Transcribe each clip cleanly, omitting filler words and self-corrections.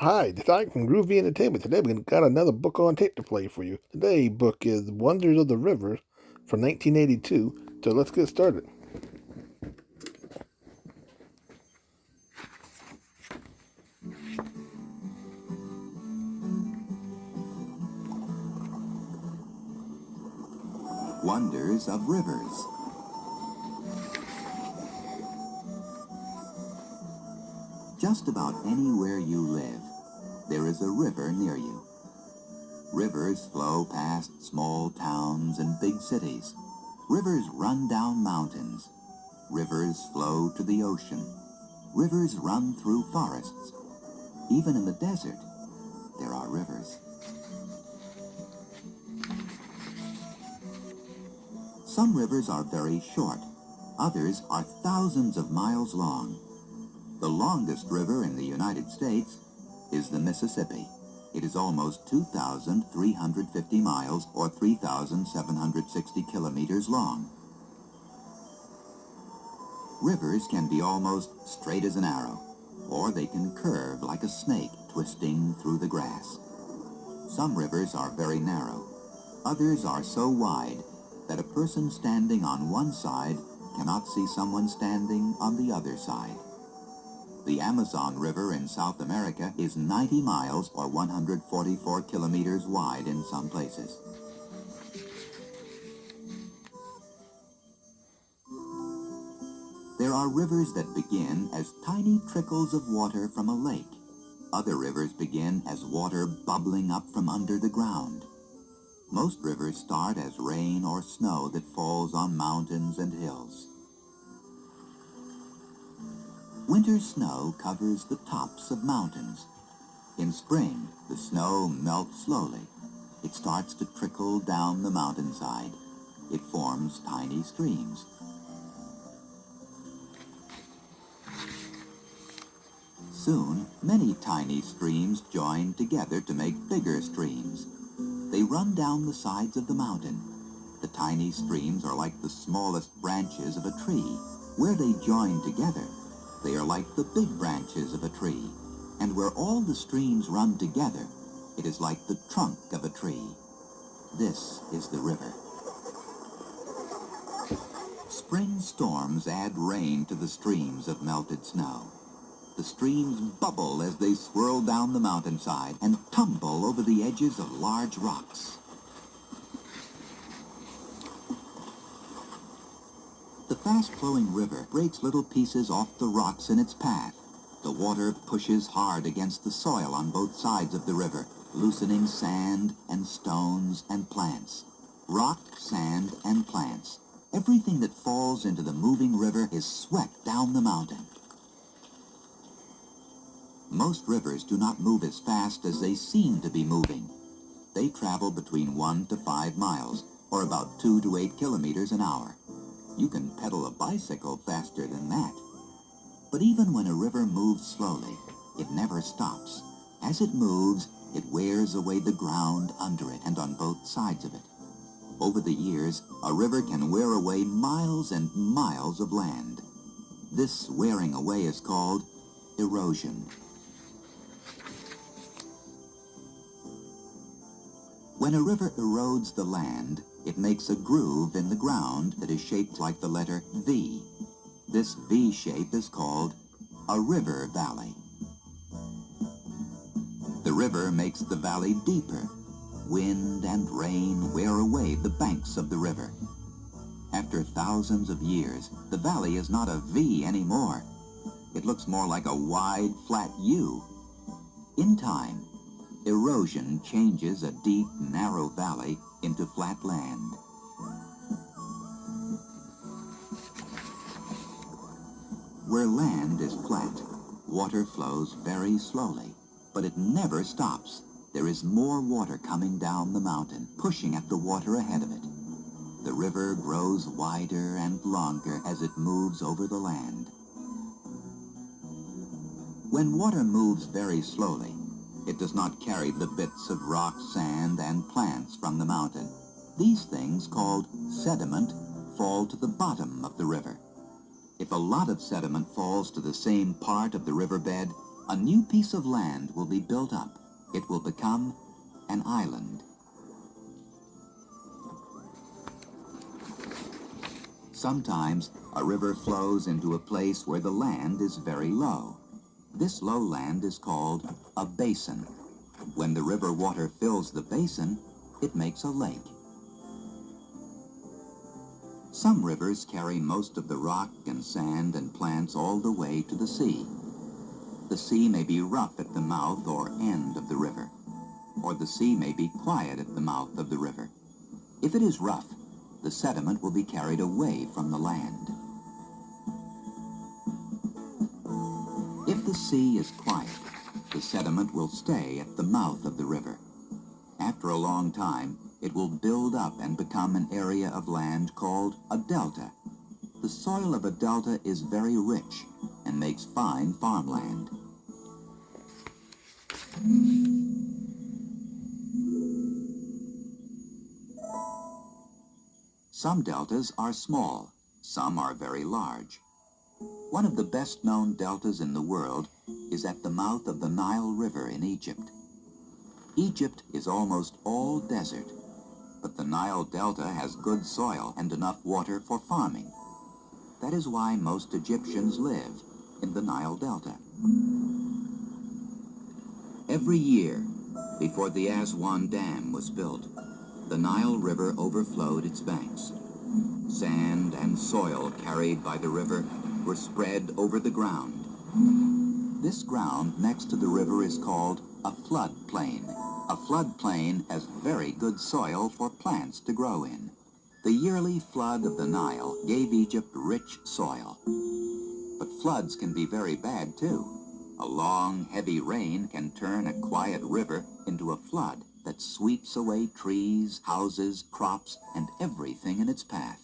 Hi, Ty from Groovy Entertainment. Today we got another book on tape to play for you. Today's book is Wonders of the River from 1982. So let's get started. Wonders of Rivers. Just about anywhere you live, there is a river near you. Rivers flow past small towns and big cities. Rivers run down mountains. Rivers flow to the ocean. Rivers run through forests. Even in the desert, there are rivers. Some rivers are very short. Others are thousands of miles long. The longest river in the United States is the Mississippi. It is almost 2,350 miles or 3,760 kilometers long. Rivers can be almost straight as an arrow, or they can curve like a snake twisting through the grass. Some rivers are very narrow. Others are so wide that a person standing on one side cannot see someone standing on the other side. The Amazon River in South America is 90 miles or 144 kilometers wide in some places. There are rivers that begin as tiny trickles of water from a lake. Other rivers begin as water bubbling up from under the ground. Most rivers start as rain or snow that falls on mountains and hills. Winter snow covers the tops of mountains. In spring, the snow melts slowly. It starts to trickle down the mountainside. It forms tiny streams. Soon, many tiny streams join together to make bigger streams. They run down the sides of the mountain. The tiny streams are like the smallest branches of a tree. Where they join together, they are like the big branches of a tree. And where all the streams run together, it is like the trunk of a tree. This is the river. Spring storms add rain to the streams of melted snow. The streams bubble as they swirl down the mountainside and tumble over the edges of large rocks. The fast-flowing river breaks little pieces off the rocks in its path. The water pushes hard against the soil on both sides of the river, loosening sand and stones and plants. Rock, sand, and plants. Everything that falls into the moving river is swept down the mountain. Most rivers do not move as fast as they seem to be moving. They travel between 1 to 5 miles, or about 2 to 8 kilometers an hour. You can pedal a bicycle faster than that. But even when a river moves slowly, it never stops. As it moves, it wears away the ground under it and on both sides of it. Over the years, a river can wear away miles and miles of land. This wearing away is called erosion. When a river erodes the land, it makes a groove in the ground that is shaped like the letter V. This V shape is called a river valley. The river makes the valley deeper. Wind and rain wear away the banks of the river. After thousands of years, the valley is not a V anymore. It looks more like a wide, flat U. In time, erosion changes a deep, narrow valley into flat land. Where land is flat, water flows very slowly, but it never stops. There is more water coming down the mountain, pushing at the water ahead of it. The river grows wider and longer as it moves over the land. When water moves very slowly, it does not carry the bits of rock, sand, and plants from the mountain. These things, called sediment, fall to the bottom of the river. If a lot of sediment falls to the same part of the riverbed, a new piece of land will be built up. It will become an island. Sometimes a river flows into a place where the land is very low. This lowland is called a basin. When the river water fills the basin, it makes a lake. Some rivers carry most of the rock and sand and plants all the way to the sea. The sea may be rough at the mouth or end of the river, or the sea may be quiet at the mouth of the river. If it is rough, the sediment will be carried away from the land. If the sea is quiet, the sediment will stay at the mouth of the river. After a long time, it will build up and become an area of land called a delta. The soil of a delta is very rich and makes fine farmland. Some deltas are small, some are very large. One of the best-known deltas in the world is at the mouth of the Nile River in Egypt. Egypt is almost all desert, but the Nile Delta has good soil and enough water for farming. That is why most Egyptians live in the Nile Delta. Every year, before the Aswan Dam was built, the Nile River overflowed its banks. Sand and soil carried by the river were spread over the ground. This ground next to the river is called a floodplain. A floodplain has very good soil for plants to grow in. The yearly flood of the Nile gave Egypt rich soil. But floods can be very bad too. A long, heavy rain can turn a quiet river into a flood that sweeps away trees, houses, crops, and everything in its path.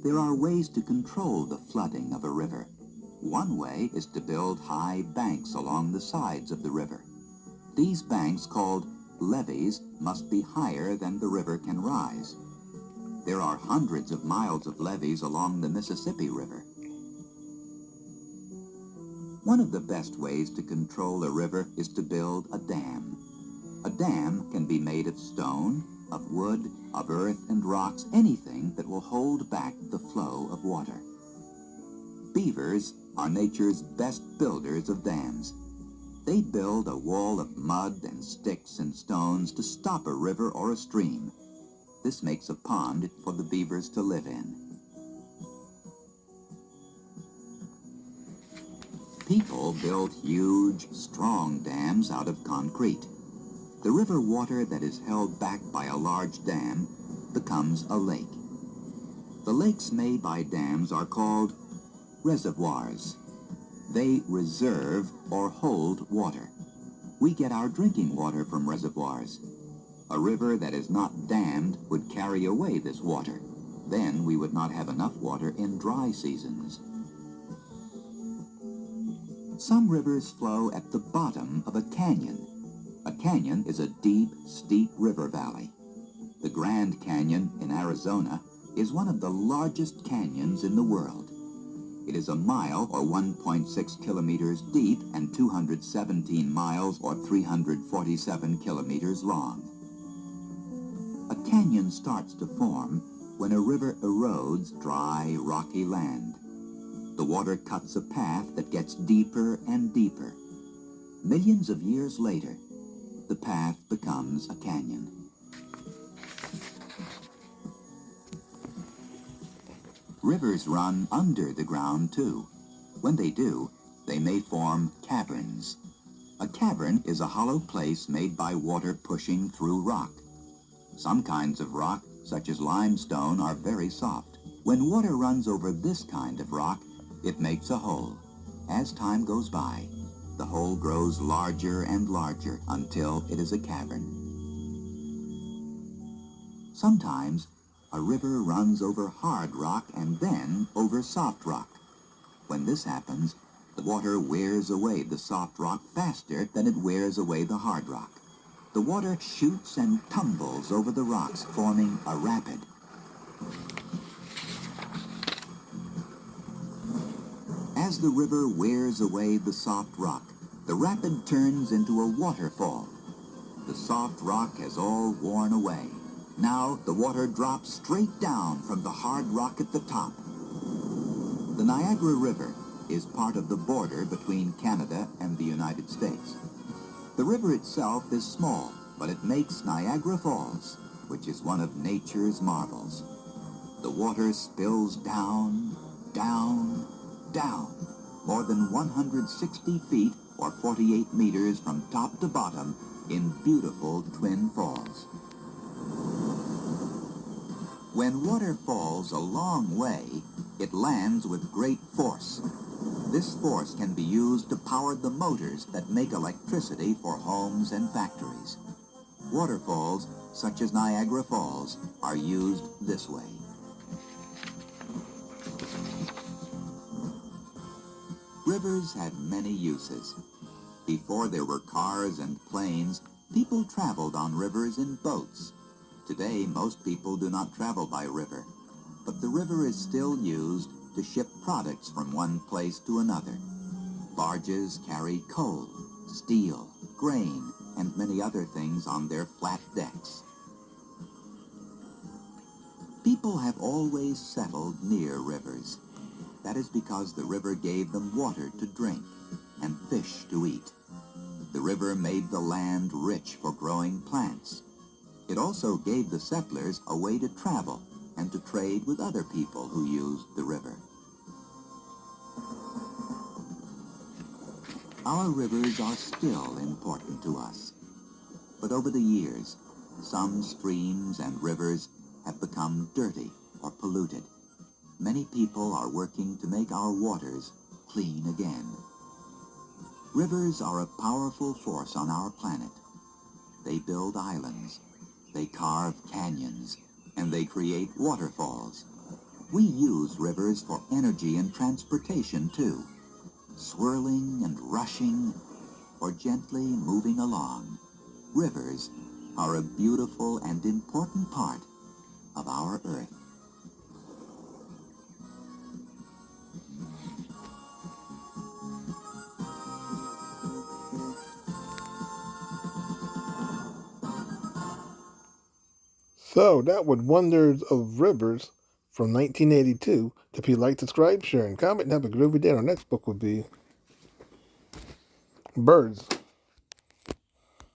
There are ways to control the flooding of a river. One way is to build high banks along the sides of the river. These banks, called levees, must be higher than the river can rise. There are hundreds of miles of levees along the Mississippi River. One of the best ways to control a river is to build a dam. A dam can be made of stone, of wood, of earth and rocks, anything that will hold back the flow of water. Beavers are nature's best builders of dams. They build a wall of mud and sticks and stones to stop a river or a stream. This makes a pond for the beavers to live in. People build huge, strong dams out of concrete. The river water that is held back by a large dam becomes a lake. The lakes made by dams are called reservoirs. They reserve or hold water. We get our drinking water from reservoirs. A river that is not dammed would carry away this water. Then we would not have enough water in dry seasons. Some rivers flow at the bottom of a canyon. A canyon is a deep, steep river valley. The Grand Canyon in Arizona is one of the largest canyons in the world. It is a mile or 1.6 kilometers deep and 217 miles or 347 kilometers long. A canyon starts to form when a river erodes dry, rocky land. The water cuts a path that gets deeper and deeper. Millions of years later, the path becomes a canyon. Rivers run under the ground, too. When they do, they may form caverns. A cavern is a hollow place made by water pushing through rock. Some kinds of rock, such as limestone, are very soft. When water runs over this kind of rock, it makes a hole. As time goes by, the hole grows larger and larger until it is a cavern. Sometimes, a river runs over hard rock and then over soft rock. When this happens, the water wears away the soft rock faster than it wears away the hard rock. The water shoots and tumbles over the rocks, forming a rapid. As the river wears away the soft rock, the rapid turns into a waterfall. The soft rock has all worn away. Now the water drops straight down from the hard rock at the top. The Niagara River is part of the border between Canada and the United States. The river itself is small, but it makes Niagara Falls, which is one of nature's marvels. The water spills down, down, down, more than 160 feet or 48 meters from top to bottom in beautiful twin falls. When water falls a long way, it lands with great force. This force can be used to power the motors that make electricity for homes and factories. Waterfalls, such as Niagara Falls, are used this way. Rivers had many uses. Before there were cars and planes, people traveled on rivers in boats. Today, most people do not travel by river, but the river is still used to ship products from one place to another. Barges carry coal, steel, grain, and many other things on their flat decks. People have always settled near rivers. That is because the river gave them water to drink and fish to eat. The river made the land rich for growing plants. It also gave the settlers a way to travel and to trade with other people who used the river. Our rivers are still important to us. But over the years, some streams and rivers have become dirty or polluted. Many people are working to make our waters clean again. Rivers are a powerful force on our planet. They build islands, they carve canyons, and they create waterfalls. We use rivers for energy and transportation too, swirling and rushing or gently moving along. Rivers are a beautiful and important part of our Earth. So that was Wonders of Rivers from 1982. If you like, subscribe, share, and comment, and have a groovy day. Our next book would be Birds.